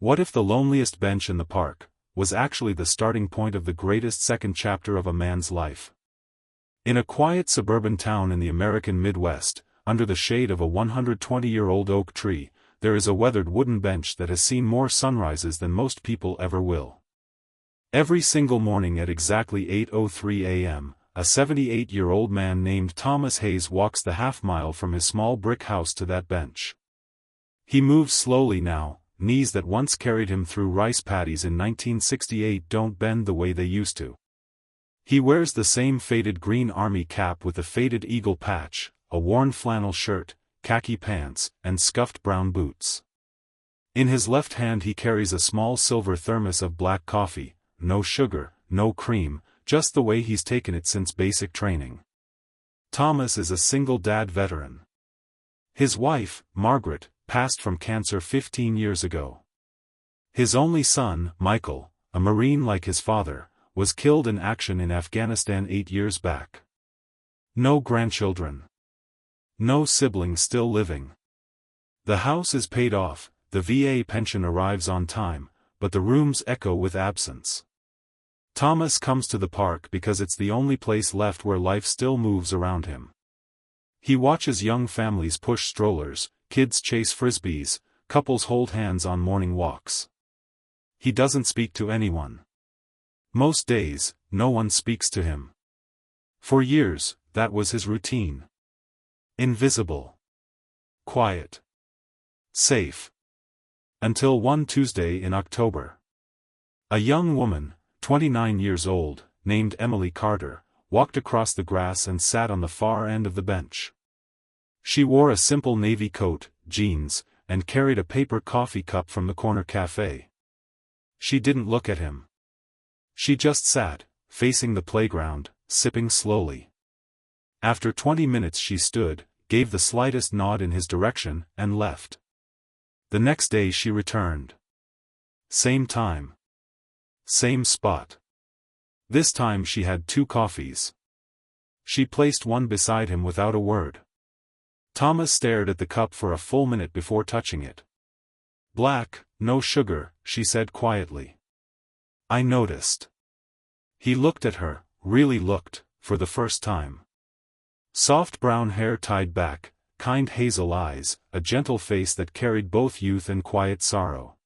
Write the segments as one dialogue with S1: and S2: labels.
S1: What if the loneliest bench in the park was actually the starting point of the greatest second chapter of a man's life? In a quiet suburban town in the American Midwest, under the shade of a 120-year-old oak tree, there is a weathered wooden bench that has seen more sunrises than most people ever will. Every single morning at exactly 8:03 a.m., a 78-year-old man named Thomas Hayes walks the half-mile from his small brick house to that bench. He moves slowly now. Knees that once carried him through rice paddies in 1968 don't bend the way they used to. He wears the same faded green army cap with the faded eagle patch, a worn flannel shirt, khaki pants, and scuffed brown boots. In his left hand he carries a small silver thermos of black coffee, no sugar, no cream, just the way he's taken it since basic training. Thomas is a single dad veteran. His wife, Margaret, passed from cancer 15 years ago. His only son, Michael, a Marine like his father, was killed in action in Afghanistan 8 years back. No grandchildren. No siblings still living. The house is paid off, the VA pension arrives on time, but the rooms echo with absence. Thomas comes to the park because it's the only place left where life still moves around him. He watches young families push strollers, kids chase frisbees, couples hold hands on morning walks. He doesn't speak to anyone. Most days, no one speaks to him. For years, that was his routine. Invisible. Quiet. Safe. Until one Tuesday in October. A young woman, 29 years old, named Emily Carter, walked across the grass and sat on the far end of the bench. She wore a simple navy coat, jeans, and carried a paper coffee cup from the corner cafe. She didn't look at him. She just sat, facing the playground, sipping slowly. After 20 minutes she stood, gave the slightest nod in his direction, and left. The next day she returned. Same time. Same spot. This time she had 2 coffees. She placed one beside him without a word. Thomas stared at the cup for a full minute before touching it. "Black, no sugar," she said quietly. "I noticed." He looked at her, really looked, for the first time. Soft brown hair tied back, kind hazel eyes, a gentle face that carried both youth and quiet sorrow.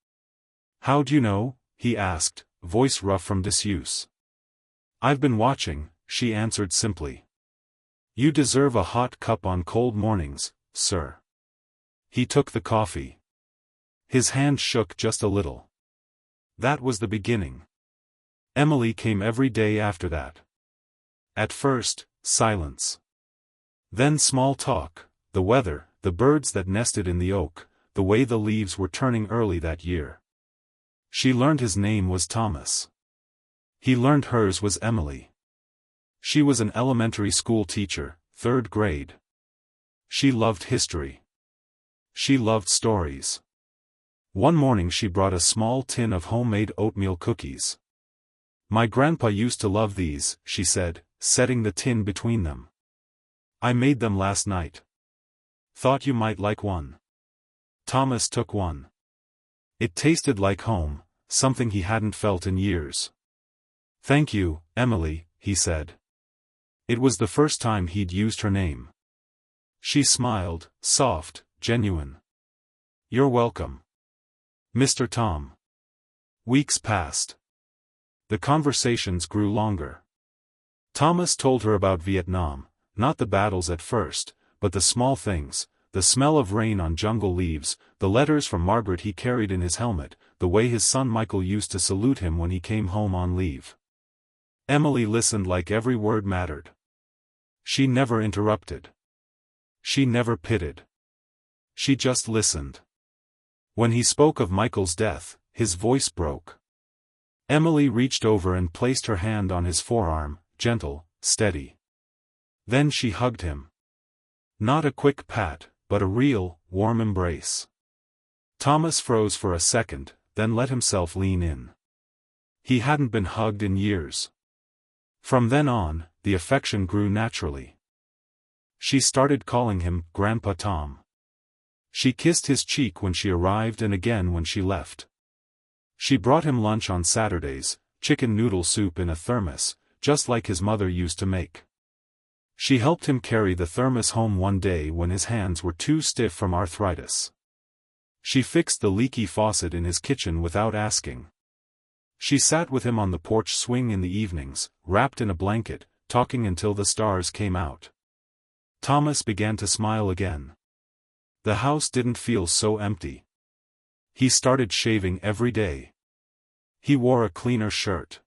S1: "How'd you know?" he asked, voice rough from disuse. "I've been watching," she answered simply. "You deserve a hot cup on cold mornings, sir." He took the coffee. His hand shook just a little. That was the beginning. Emily came every day after that. At first, silence. Then small talk, the weather, the birds that nested in the oak, the way the leaves were turning early that year. She learned his name was Thomas. He learned hers was Emily. She was an elementary school teacher, 3rd grade. She loved history. She loved stories. One morning she brought a small tin of homemade oatmeal cookies. "My grandpa used to love these," she said, setting the tin between them. "I made them last night. Thought you might like one." Thomas took one. It tasted like home, something he hadn't felt in years. "Thank you, Emily," he said. It was the first time he'd used her name. She smiled, soft, genuine. "You're welcome, Mr. Tom." Weeks passed. The conversations grew longer. Thomas told her about Vietnam, not the battles at first, but the small things, the smell of rain on jungle leaves, the letters from Margaret he carried in his helmet, the way his son Michael used to salute him when he came home on leave. Emily listened like every word mattered. She never interrupted. She never pitted. She just listened. When he spoke of Michael's death, his voice broke. Emily reached over and placed her hand on his forearm, gentle, steady. Then she hugged him. Not a quick pat, but a real, warm embrace. Thomas froze for a second, then let himself lean in. He hadn't been hugged in years. From then on, the affection grew naturally. She started calling him Grandpa Tom. She kissed his cheek when she arrived and again when she left. She brought him lunch on Saturdays, chicken noodle soup in a thermos, just like his mother used to make. She helped him carry the thermos home one day when his hands were too stiff from arthritis. She fixed the leaky faucet in his kitchen without asking. She sat with him on the porch swing in the evenings, wrapped in a blanket, talking until the stars came out. Thomas began to smile again. The house didn't feel so empty. He started shaving every day. He wore a cleaner shirt.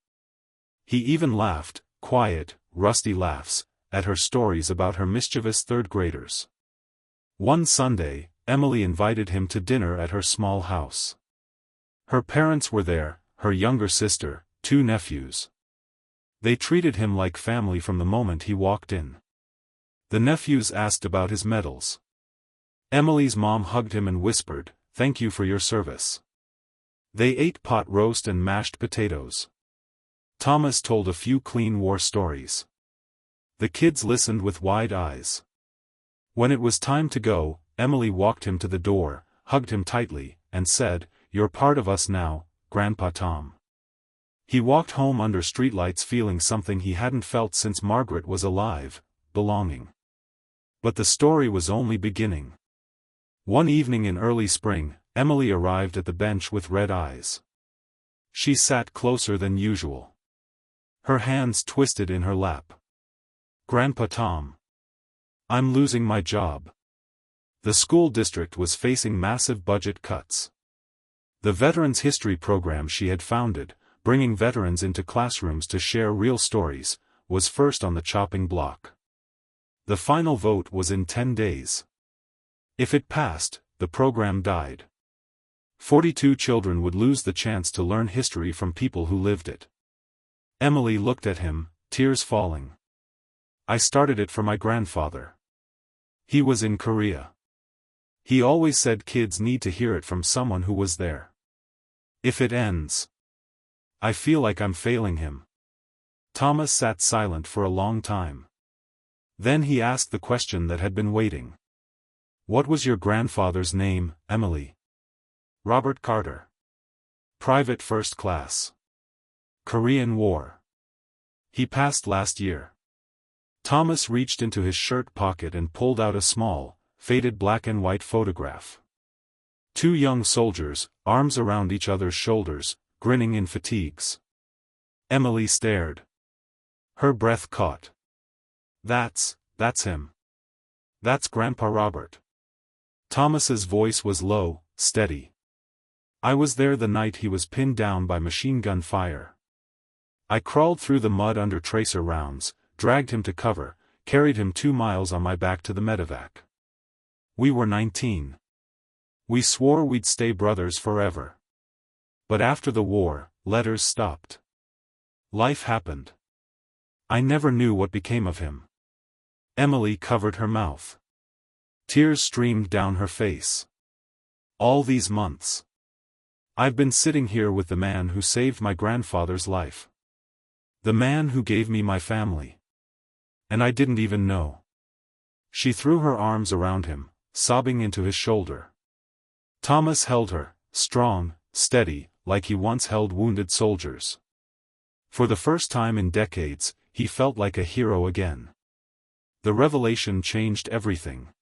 S1: He even laughed, quiet, rusty laughs, at her stories about her mischievous third graders. One Sunday, Emily invited him to dinner at her small house. Her parents were there, her younger sister, 2 nephews. They treated him like family from the moment he walked in. The nephews asked about his medals. Emily's mom hugged him and whispered, "Thank you for your service." They ate pot roast and mashed potatoes. Thomas told a few clean war stories. The kids listened with wide eyes. When it was time to go, Emily walked him to the door, hugged him tightly, and said, "You're part of us now, Grandpa Tom." He walked home under streetlights feeling something he hadn't felt since Margaret was alive, belonging. But the story was only beginning. One evening in early spring, Emily arrived at the bench with red eyes. She sat closer than usual. Her hands twisted in her lap. "Grandpa Tom. I'm losing my job." The school district was facing massive budget cuts. The Veterans History program she had founded, bringing veterans into classrooms to share real stories, was first on the chopping block. The final vote was in 10 days. If it passed, the program died. 42 children would lose the chance to learn history from people who lived it. Emily looked at him, tears falling. "I started it for my grandfather. He was in Korea. He always said kids need to hear it from someone who was there. If it ends, I feel like I'm failing him." Thomas sat silent for a long time. Then he asked the question that had been waiting. "What was your grandfather's name, Emily?" "Robert Carter. Private First Class. Korean War. He passed last year." Thomas reached into his shirt pocket and pulled out a small, faded black and white photograph. 2 young soldiers, arms around each other's shoulders, grinning in fatigues. Emily stared. Her breath caught. That's him. That's Grandpa Robert." Thomas's voice was low, steady. "I was there the night he was pinned down by machine gun fire. I crawled through the mud under tracer rounds, dragged him to cover, carried him 2 miles on my back to the medevac. We were 19. We swore we'd stay brothers forever. But after the war, letters stopped. Life happened. I never knew what became of him." Emily covered her mouth. Tears streamed down her face. "All these months. I've been sitting here with the man who saved my grandfather's life. The man who gave me my family. And I didn't even know." She threw her arms around him, sobbing into his shoulder. Thomas held her, strong, steady, like he once held wounded soldiers. For the first time in decades, he felt like a hero again. The revelation changed everything.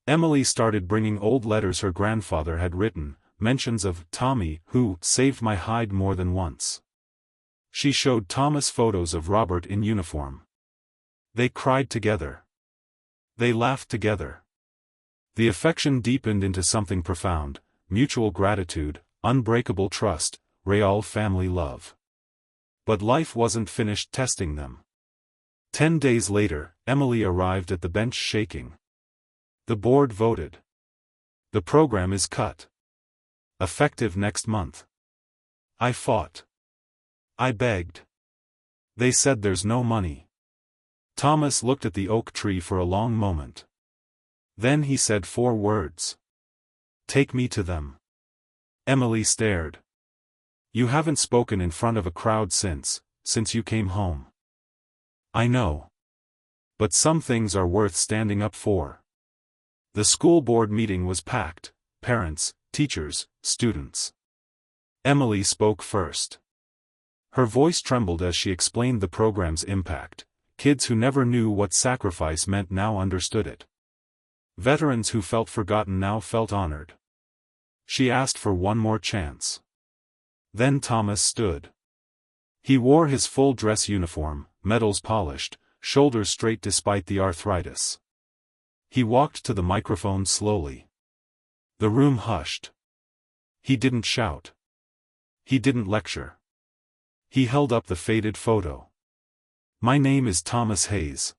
S1: Emily started bringing old letters her grandfather had written, mentions of Tommy who saved my hide more than once. She showed Thomas photos of Robert in uniform. They cried together. They laughed together. The affection deepened into something profound, mutual gratitude, unbreakable trust, real family love. But life wasn't finished testing them. 10 days later, Emily arrived at the bench shaking. The board voted. The program is cut. Effective next month. I fought. I begged. They said there's no money. Thomas looked at the oak tree for a long moment. Then he said 4 words. "Take me to them." Emily stared. "You haven't spoken in front of a crowd since you came home." "I know. But some things are worth standing up for." The school board meeting was packed, parents, teachers, students. Emily spoke first. Her voice trembled as she explained the program's impact. Kids who never knew what sacrifice meant now understood it. Veterans who felt forgotten now felt honored. She asked for one more chance. Then Thomas stood. He wore his full dress uniform, medals polished, shoulders straight despite the arthritis. He walked to the microphone slowly. The room hushed. He didn't shout. He didn't lecture. He held up the faded photo. My name is Thomas Hayes.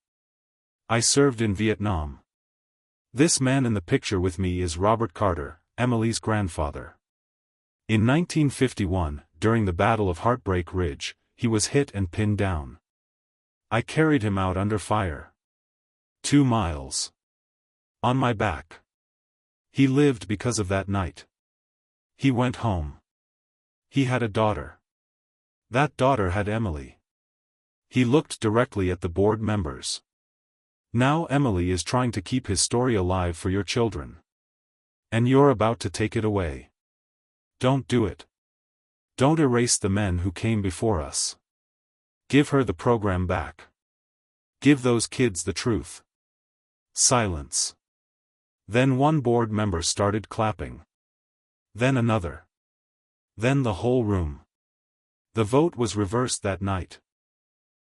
S1: I served in Vietnam. This man in the picture with me is Robert Carter, Emily's grandfather. In 1951, during the Battle of Heartbreak Ridge, he was hit and pinned down. I carried him out under fire. 2 miles. On my back. He lived because of that night. He went home. He had a daughter. That daughter had Emily. He looked directly at the board members. Now Emily is trying to keep his story alive for your children. And you're about to take it away. Don't do it. Don't erase the men who came before us. Give her the program back. Give those kids the truth. Silence. Then one board member started clapping. Then another. Then the whole room. The vote was reversed that night.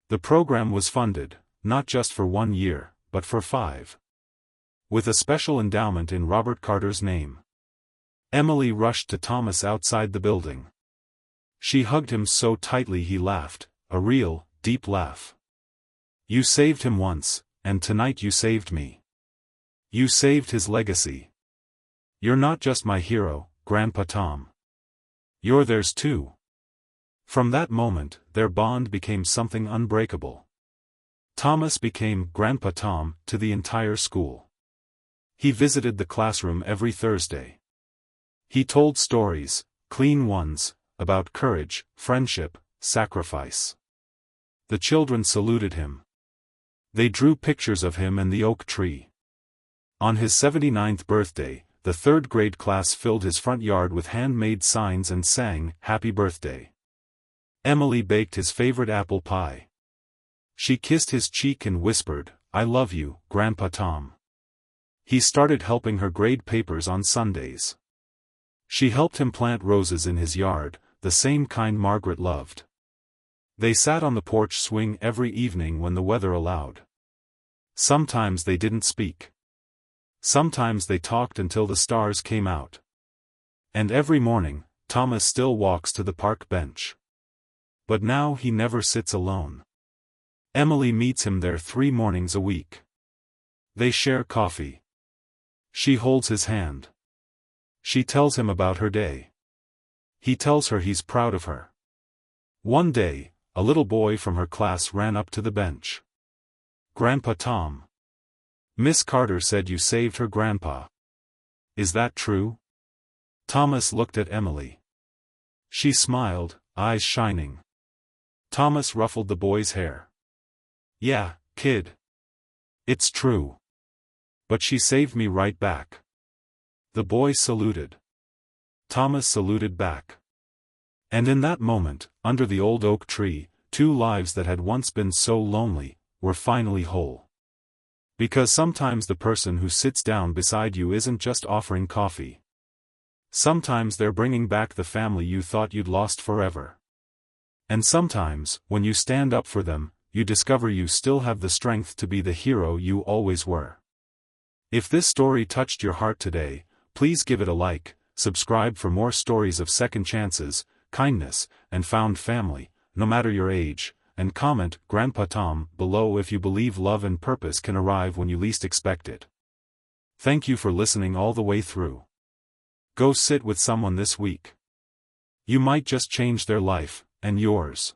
S1: The program was funded, not just for 1 year, but for 5. With a special endowment in Robert Carter's name. Emily rushed to Thomas outside the building. She hugged him so tightly he laughed, a real, deep laugh. You saved him once, and tonight you saved me. You saved his legacy. You're not just my hero, Grandpa Tom. You're theirs too. From that moment, their bond became something unbreakable. Thomas became Grandpa Tom to the entire school. He visited the classroom every Thursday. He told stories, clean ones, about courage, friendship, sacrifice. The children saluted him. They drew pictures of him and the oak tree. On his 79th birthday, the 3rd grade class filled his front yard with handmade signs and sang, "Happy Birthday." Emily baked his favorite apple pie. She kissed his cheek and whispered, "I love you, Grandpa Tom." He started helping her grade papers on Sundays. She helped him plant roses in his yard, the same kind Margaret loved. They sat on the porch swing every evening when the weather allowed. Sometimes they didn't speak. Sometimes they talked until the stars came out. And every morning, Thomas still walks to the park bench. But now he never sits alone. Emily meets him there 3 mornings a week. They share coffee. She holds his hand. She tells him about her day. He tells her he's proud of her. One day, a little boy from her class ran up to the bench. "Grandpa Tom. Miss Carter said you saved her grandpa. Is that true?" Thomas looked at Emily. She smiled, eyes shining. Thomas ruffled the boy's hair. "Yeah, kid. It's true. But she saved me right back." The boy saluted. Thomas saluted back. And in that moment, under the old oak tree, 2 lives that had once been so lonely, were finally whole. Because sometimes the person who sits down beside you isn't just offering coffee. Sometimes they're bringing back the family you thought you'd lost forever. And sometimes, when you stand up for them, you discover you still have the strength to be the hero you always were. If this story touched your heart today, please give it a like, subscribe for more stories of second chances, kindness, and found family, no matter your age, and comment, Grandpa Tom, below if you believe love and purpose can arrive when you least expect it. Thank you for listening all the way through. Go sit with someone this week. You might just change their life, and yours.